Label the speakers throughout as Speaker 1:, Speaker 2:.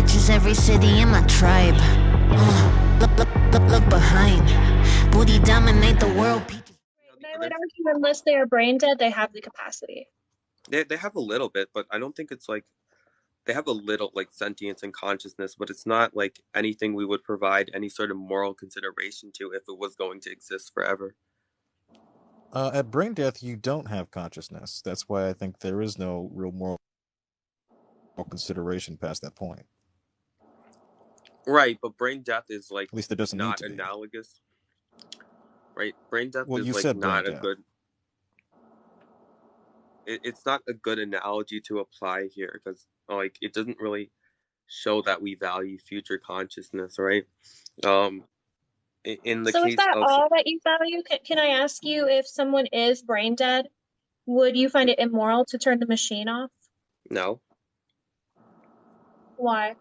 Speaker 1: bitches, every city in my tribe. Look behind. Booty dominate the world.
Speaker 2: I would argue unless they are brain dead, they have the capacity.
Speaker 3: They have a little bit, but I don't think it's like they have a little like sentience and consciousness, but it's not like anything we would provide any sort of moral consideration to if it was going to exist forever.
Speaker 4: At brain death, you don't have consciousness. That's why I think there is no real moral consideration past that point.
Speaker 3: Right, but brain death is like
Speaker 4: At least there doesn't need
Speaker 3: not
Speaker 4: to be.
Speaker 3: analogous. Right, brain death
Speaker 4: Well,
Speaker 3: is
Speaker 4: you
Speaker 3: like
Speaker 4: said
Speaker 3: not
Speaker 4: brain
Speaker 3: a
Speaker 4: death.
Speaker 3: good. It's not a good analogy to apply here because like it doesn't really show that we value future consciousness, right? In the
Speaker 2: So
Speaker 3: case
Speaker 2: is that
Speaker 3: of
Speaker 2: all that you value? Can I ask you, if someone is brain dead, would you find it immoral to turn the machine off?
Speaker 3: no,
Speaker 2: Why?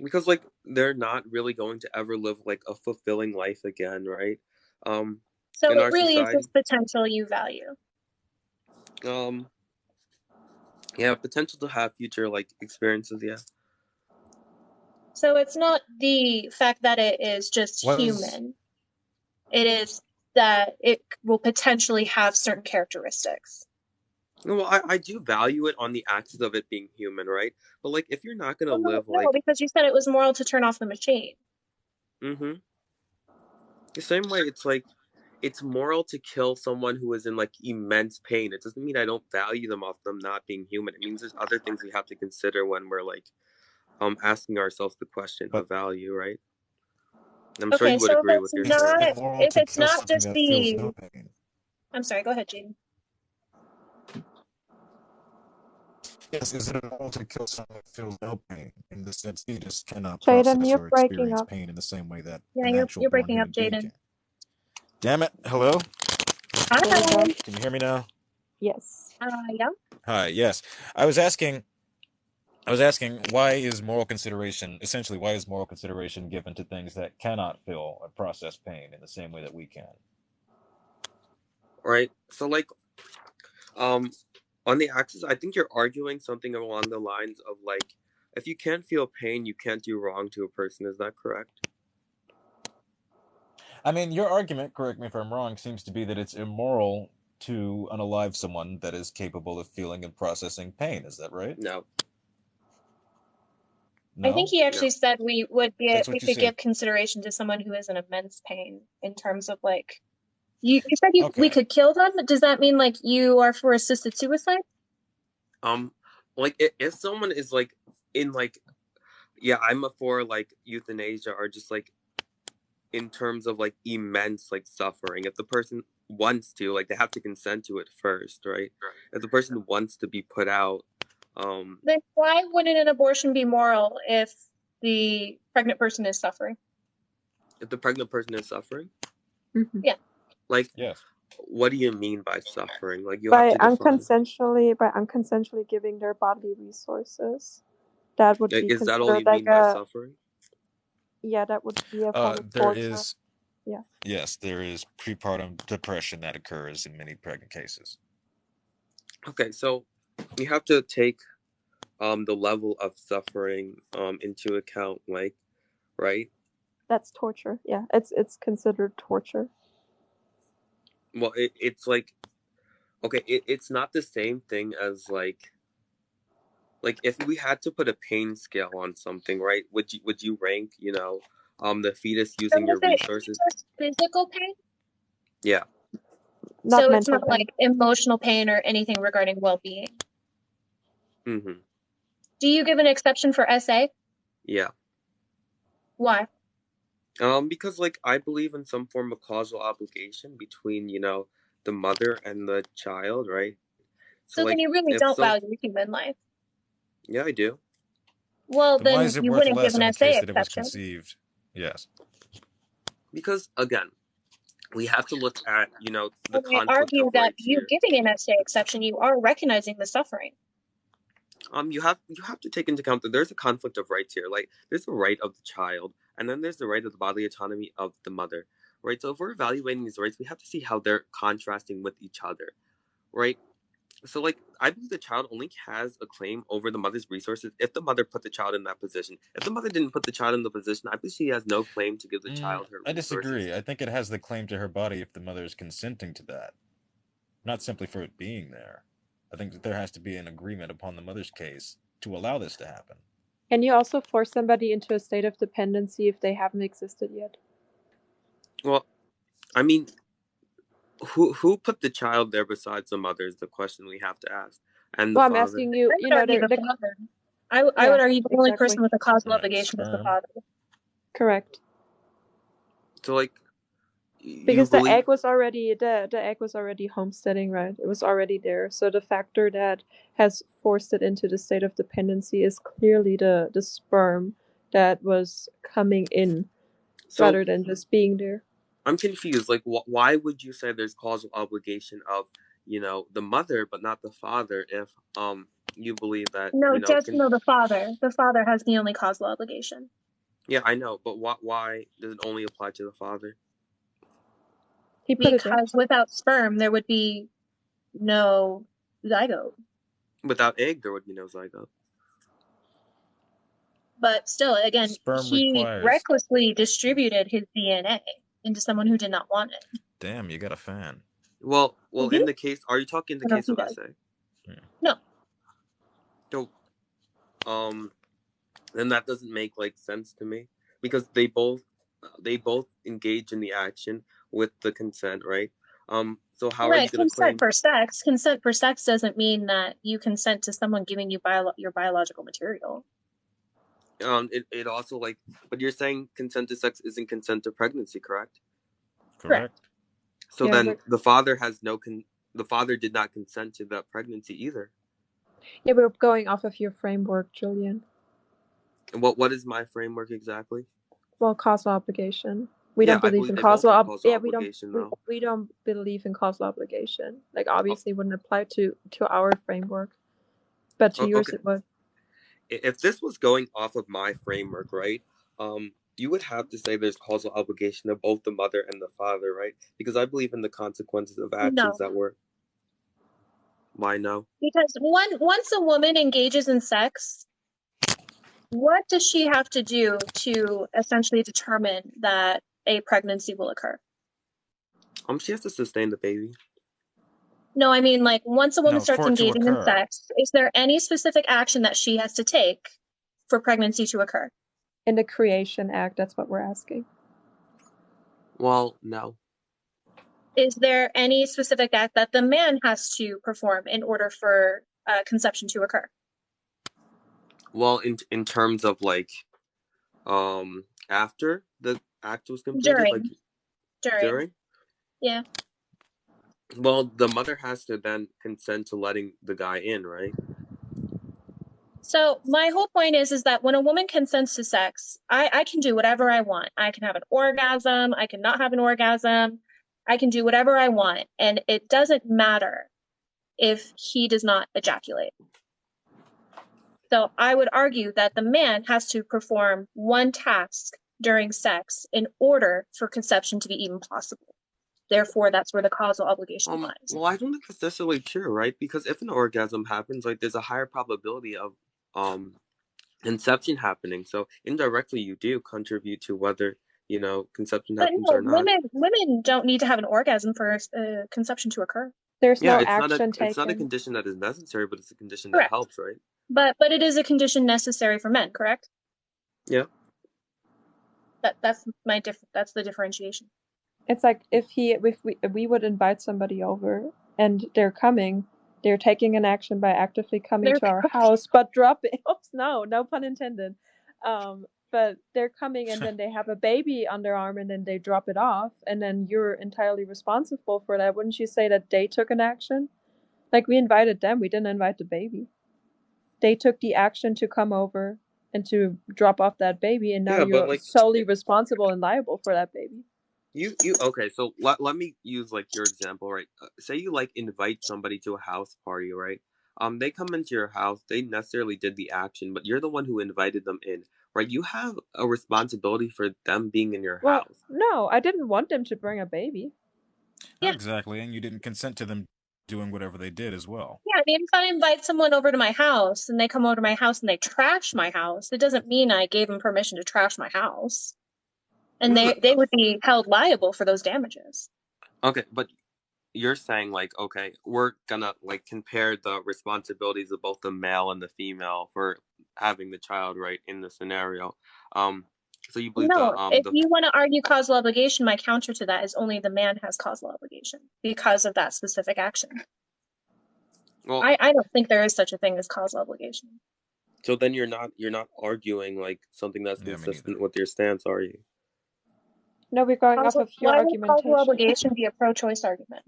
Speaker 3: because like they're not really going to ever live like a fulfilling life again, right?
Speaker 2: So
Speaker 3: In
Speaker 2: it
Speaker 3: our
Speaker 2: really is
Speaker 3: society,
Speaker 2: just potential you value.
Speaker 3: yeah, potential to have future like experiences, yeah.
Speaker 2: So it's not the fact that it is just human. It is that it will potentially have certain characteristics.
Speaker 3: Well, I do value it on the axis of it being human, right? But like, if you're not gonna live
Speaker 2: No,
Speaker 3: like,
Speaker 2: because you said it was moral to turn off the machine.
Speaker 3: the same way it's like, it's moral to kill someone who is in like immense pain. It doesn't mean I don't value them off them not being human. It means there's other things we have to consider when we're like, asking ourselves the question of value, right? I'm sure you would agree with your saying.
Speaker 2: If it's not just the... I'm sorry, go ahead, Jaden.
Speaker 4: Yes, is it immoral to kill someone that feels no pain? In the sense, you just cannot
Speaker 5: Jaden,
Speaker 4: process
Speaker 5: you're
Speaker 4: or
Speaker 5: breaking
Speaker 4: experience
Speaker 5: up.
Speaker 4: pain in the same way that
Speaker 2: Yeah,
Speaker 4: an actual
Speaker 2: you're
Speaker 4: born
Speaker 2: breaking up,
Speaker 4: human being
Speaker 2: Jaden.
Speaker 4: can. Damn it! Hello?
Speaker 2: Hi.
Speaker 4: Can you hear me now?
Speaker 5: Yes.
Speaker 2: Yeah.
Speaker 4: Hi. Yes, I was asking why is moral consideration given to things that cannot feel or process pain in the same way that we can?
Speaker 3: Right. So like, on the axis, I think you're arguing something along the lines of like, if you can't feel pain, you can't do wrong to a person. Is that correct?
Speaker 4: I mean, your argument, correct me if I'm wrong, seems to be that it's immoral to unalive someone that is capable of feeling and processing pain. Is that right?
Speaker 3: No.
Speaker 2: I think he actually said we could
Speaker 4: said.
Speaker 2: give consideration to someone who is in immense pain in terms of like, you said we could kill them. Does that mean like you are for assisted suicide?
Speaker 3: Like if someone is like in like, yeah, I'm for like euthanasia or just like in terms of like immense like suffering. If the person wants to, like they have to consent to it first, right? If the person wants to be put out,
Speaker 2: then why wouldn't an abortion be moral if the pregnant person is suffering?
Speaker 3: If the pregnant person is suffering?
Speaker 5: Mm-hmm.
Speaker 2: Yeah.
Speaker 3: Like,
Speaker 4: yes.
Speaker 3: What do you mean by suffering? Like you
Speaker 5: by
Speaker 3: have to define.
Speaker 5: unconsensually giving their bodily resources. That would be
Speaker 3: Is that all you
Speaker 5: like
Speaker 3: mean by suffering?
Speaker 5: Yeah, that would be a form of torture. Yeah.
Speaker 4: Yes, there is prepartum depression that occurs in many pregnant cases.
Speaker 3: Okay, so you have to take the level of suffering into account, like, right?
Speaker 5: That's torture. Yeah, it's considered torture.
Speaker 3: Well, it's like, okay, it's not the same thing as like if we had to put a pain scale on something, right? Would you rank, the fetus using your resources?
Speaker 2: Just physical pain?
Speaker 3: Yeah.
Speaker 2: So it's not like emotional pain or anything regarding well-being.
Speaker 3: Mm-hmm.
Speaker 2: Do you give an exception for SA?
Speaker 3: Yeah.
Speaker 2: Why?
Speaker 3: Because like I believe in some form of causal obligation between, the mother and the child, right?
Speaker 2: So
Speaker 3: like,
Speaker 2: then you really don't value human life.
Speaker 3: Yeah, I do.
Speaker 2: Well, then you wouldn't give an SA exception.
Speaker 4: Yes.
Speaker 3: Because again, we have to look at, the conflict
Speaker 2: I argue
Speaker 3: of
Speaker 2: that
Speaker 3: rights
Speaker 2: you
Speaker 3: here.
Speaker 2: giving an SA exception, you are recognizing the suffering.
Speaker 3: You have to take into account that there's a conflict of rights here. Like there's the right of the child, and then there's the right of the bodily autonomy of the mother, right? So if we're evaluating these rights, we have to see how they're contrasting with each other, right? So, like, I believe the child only has a claim over the mother's resources if the mother put the child in that position. If the mother didn't put the child in the position, I believe she has no claim to give the child her
Speaker 4: I
Speaker 3: resources.
Speaker 4: disagree. I think it has the claim to her body if the mother is consenting to that, not simply for it being there. I think that there has to be an agreement upon the mother's case to allow this to happen.
Speaker 5: Can you also force somebody into a state of dependency if they haven't existed yet?
Speaker 3: Well, I mean, who put the child there besides the mother is the question we have to ask. And the
Speaker 5: Well, I'm
Speaker 3: father.
Speaker 5: asking you,
Speaker 2: I
Speaker 5: you
Speaker 2: would
Speaker 5: know,
Speaker 2: argue the father. I would argue the only person with a causal
Speaker 4: Yeah,
Speaker 2: obligation is the
Speaker 4: sperm.
Speaker 2: father.
Speaker 5: Correct.
Speaker 3: So, like,
Speaker 5: Because the egg was already the egg was already homesteading, right? It was already there. So the factor that has forced it into the state of dependency is clearly the sperm that was coming in, rather than just being there.
Speaker 3: I'm confused. Like, why would you say there's causal obligation of, the mother but not the father if you believe that
Speaker 2: The father. The father has the only causal obligation.
Speaker 3: Yeah, I know, but why does it only apply to the father?
Speaker 2: Because without sperm, there would be no zygote.
Speaker 3: Without egg, there would be no zygote.
Speaker 2: But still, again, he recklessly distributed his DNA into someone who did not want it.
Speaker 4: Damn, you got a fan.
Speaker 3: Well, in the case, are you talking in the case of essay?
Speaker 2: No.
Speaker 3: So, then that doesn't make sense to me because they both engage in the action with the consent, right? So how are you going to claim
Speaker 2: consent for sex? Consent for sex doesn't mean that you consent to someone giving you your biological material.
Speaker 3: It also but you're saying consent to sex isn't consent to pregnancy, correct?
Speaker 4: Correct.
Speaker 3: So then the father the father did not consent to that pregnancy either.
Speaker 5: Yeah, we're going off of your framework, Julian.
Speaker 3: And what is my framework exactly?
Speaker 5: Well, causal obligation. We don't believe in causal obligation. We don't believe in causal obligation. Obviously wouldn't apply to our framework. But to yours it would.
Speaker 3: If this was going off of my framework, right? You would have to say there's causal obligation of both the mother and the father, right? Because I believe in the consequences of actions that were. Why no?
Speaker 2: Because once a woman engages in sex, what does she have to do to essentially determine that a pregnancy will occur?
Speaker 3: She has to sustain the baby.
Speaker 2: No, I mean, once a woman starts engaging in sex, is there any specific action that she has to take for pregnancy to occur?
Speaker 5: In the creation act, that's what we're asking.
Speaker 3: Well, no.
Speaker 2: Is there any specific act that the man has to perform in order for conception to occur?
Speaker 3: Well, in terms of after the act was completed, during?
Speaker 2: Yeah.
Speaker 3: Well, the mother has to then consent to letting the guy in, right?
Speaker 2: So my whole point is that when a woman consents to sex, I can do whatever I want. I can have an orgasm. I can not have an orgasm. I can do whatever I want. And it doesn't matter if he does not ejaculate. So I would argue that the man has to perform one task during sex in order for conception to be even possible. Therefore, that's where the causal obligation lies.
Speaker 3: Well, I don't think that's necessarily true, right? Because if an orgasm happens, there's a higher probability of conception happening. So indirectly, you do contribute to whether conception happens or not.
Speaker 2: Women don't need to have an orgasm for conception to occur.
Speaker 5: There's no action taken.
Speaker 3: It's not a condition that is necessary, but it's a condition that helps, right?
Speaker 2: But it is a condition necessary for men, correct?
Speaker 3: Yeah.
Speaker 2: That's the differentiation.
Speaker 5: It's like if we would invite somebody over and they're taking an action by actively coming to our house, but dropping. Oops, no pun intended. But they're coming and then they have a baby on their arm and then they drop it off and then you're entirely responsible for that. Wouldn't you say that they took an action? We invited them, we didn't invite the baby. They took the action to come over and to drop off that baby, and now you're solely responsible and liable for that baby.
Speaker 3: Okay, so let me use your example, right? Say you invite somebody to a house party, right? They come into your house, they necessarily did the action, but you're the one who invited them in, right? You have a responsibility for them being in your house.
Speaker 5: No, I didn't want them to bring a baby.
Speaker 4: Yeah. Exactly, and you didn't consent to them doing whatever they did as well.
Speaker 2: Yeah, I mean, if I invite someone over to my house and they come over to my house and they trash my house, it doesn't mean I gave them permission to trash my house. And they would be held liable for those damages.
Speaker 3: Okay, but you're saying like, okay, we're gonna like compare the responsibilities of both the male and the female for having the child, right, in the scenario. So you believe
Speaker 2: No, if you want to argue causal obligation, my counter to that is only the man has causal obligation because of that specific action.
Speaker 3: well,
Speaker 2: I don't think there is such a thing as causal obligation.
Speaker 3: so then you're not arguing like something that's
Speaker 4: Yeah, me
Speaker 3: consistent
Speaker 4: neither.
Speaker 3: with your stance, are you?
Speaker 5: No, we're going off of your
Speaker 2: Why would causal
Speaker 5: argumentation.
Speaker 2: obligation be a pro-choice argument?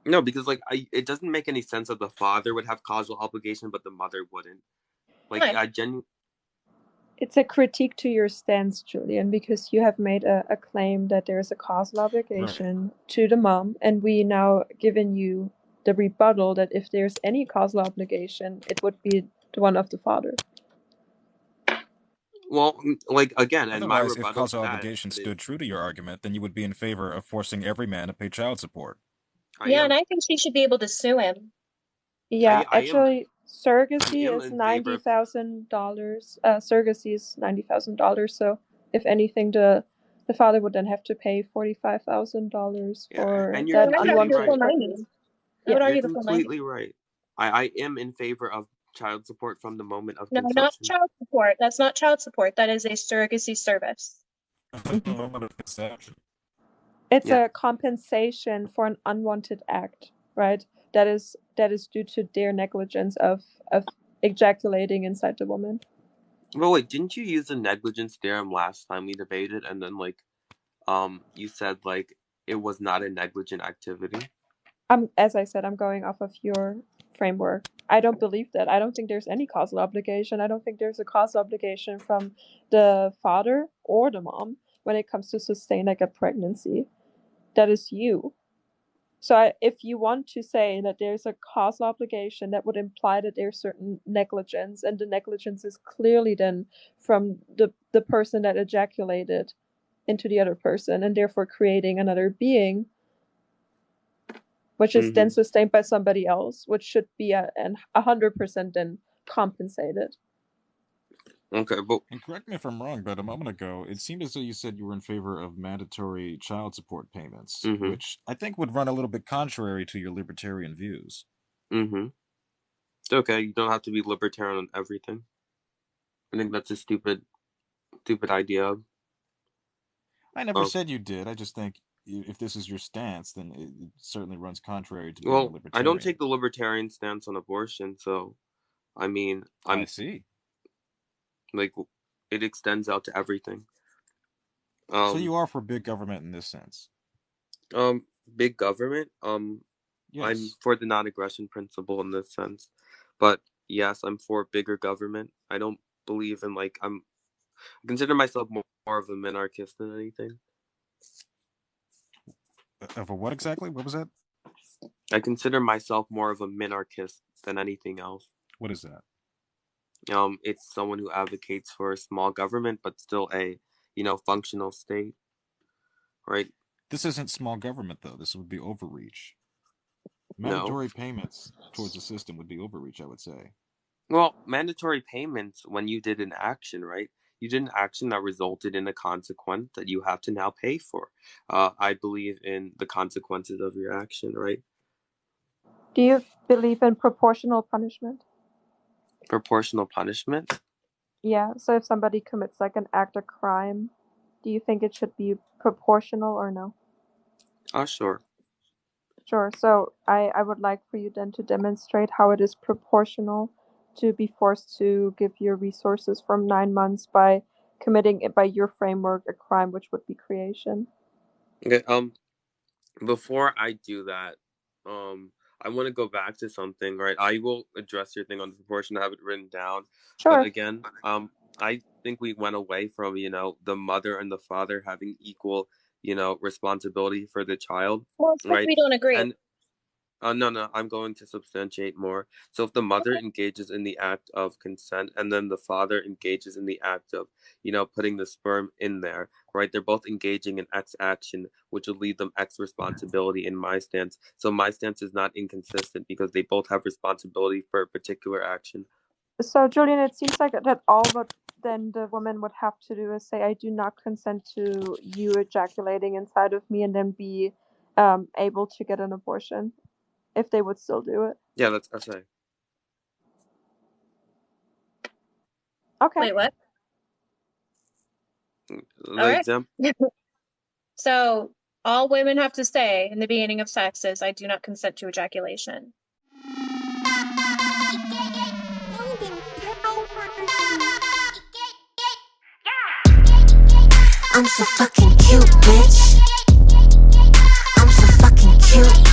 Speaker 3: No, because like it doesn't make any sense that the father would have causal obligation, but the mother wouldn't. Like
Speaker 2: Right.
Speaker 3: I genuinely.
Speaker 5: It's a critique to your stance, Julian, because you have made a claim that there's a causal obligation to the mom, and we now given you the rebuttal that if there's any causal obligation, it would be the one of the father.
Speaker 3: Well, like again, and my
Speaker 4: Otherwise, if
Speaker 3: rebuttal to
Speaker 4: causal
Speaker 3: that
Speaker 4: obligation
Speaker 3: is,
Speaker 4: stood true to your argument, then you would be in favor of forcing every man to pay child support.
Speaker 2: Yeah, and I think she should be able to sue him.
Speaker 5: Yeah,
Speaker 3: I am-
Speaker 5: actually, surrogacy
Speaker 3: am
Speaker 5: is
Speaker 3: in favor of-
Speaker 5: $90,000. Surrogacy is $90,000. So, if anything, the father would then have to pay $45,000
Speaker 3: Yeah,
Speaker 5: for
Speaker 3: and you're
Speaker 5: that
Speaker 3: completely
Speaker 5: unwanted
Speaker 3: right.
Speaker 5: pregnancy.
Speaker 2: I would
Speaker 3: You're
Speaker 2: argue the full 90.
Speaker 3: completely right. I am in favor of child support from the moment of
Speaker 2: No,
Speaker 3: conception.
Speaker 2: not child support. That's not child support. That is a surrogacy service.
Speaker 5: It's
Speaker 3: Yeah.
Speaker 5: a compensation for an unwanted act, right? That is due to their negligence of ejaculating inside the woman.
Speaker 3: Well, wait, didn't you use the negligence theorem last time we debated, and then like, you said like it was not a negligent activity?
Speaker 5: As I said, I'm going off of your framework. I don't believe that. I don't think there's any causal obligation. I don't think there's a causal obligation from the father or the mom when it comes to sustaining a pregnancy. That is you. So if you want to say that there's a causal obligation, that would imply that there's certain negligence, and the negligence is clearly then from the person that ejaculated into the other person, and therefore creating another being, which is then sustained by somebody else, which should be 100% then compensated.
Speaker 3: Okay, but
Speaker 4: and correct me if I'm wrong, but a moment ago it seemed as though you said you were in favor of mandatory child support payments, which I think would run a little bit contrary to your libertarian views.
Speaker 3: It's okay. You don't have to be libertarian on everything. I think that's a stupid idea.
Speaker 4: I never said you did. I just think if this is your stance, then it certainly runs contrary to being a libertarian.
Speaker 3: I don't take the libertarian stance on abortion, so I mean,
Speaker 4: I see.
Speaker 3: Like, it extends out to everything.
Speaker 4: So you are for big government in this sense?
Speaker 3: Big government?
Speaker 4: Yes.
Speaker 3: I'm for the non-aggression principle in this sense. But yes, I'm for bigger government. I don't believe in I consider myself more of a minarchist than anything.
Speaker 4: Of a what exactly? What was that?
Speaker 3: I consider myself more of a minarchist than anything else.
Speaker 4: What is that?
Speaker 3: It's someone who advocates for a small government, but still a, functional state, right?
Speaker 4: This isn't small government, though. This would be overreach. Mandatory payments towards the system would be overreach, I would say.
Speaker 3: Well, mandatory payments, when you did an action, right? You did an action that resulted in a consequence that you have to now pay for. I believe in the consequences of your action, right?
Speaker 5: Do you believe in proportional punishment?
Speaker 3: Proportional punishment?
Speaker 5: Yeah, so if somebody commits an act of crime, do you think it should be proportional or no?
Speaker 3: Sure.
Speaker 5: Sure, so I would like for you then to demonstrate how it is proportional to be forced to give your resources from 9 months by committing it by your framework a crime, which would be creation.
Speaker 3: Okay, before I do that, I want to go back to something, right? I will address your thing on the proportion. I have it written down.
Speaker 5: Sure.
Speaker 3: But again, I think we went away from, the mother and the father having equal, responsibility for the child.
Speaker 2: Well, it's
Speaker 3: right?
Speaker 2: we don't agree.
Speaker 3: And No, I'm going to substantiate more. So if the mother engages in the act of consent and then the father engages in the act of, putting the sperm in there, right? They're both engaging in X action, which will leave them X responsibility in my stance. So my stance is not inconsistent because they both have responsibility for a particular action.
Speaker 5: So, Julian, it seems like that all what then the woman would have to do is say, I do not consent to you ejaculating inside of me, and then be able to get an abortion if they would still do it.
Speaker 3: Yeah, that's SA.
Speaker 5: Okay.
Speaker 2: Wait, what?
Speaker 3: The
Speaker 2: All right.
Speaker 3: example.
Speaker 2: So all women have to say in the beginning of sex is, I do not consent to ejaculation.
Speaker 1: I'm so fucking cute, bitch. I'm so fucking cute.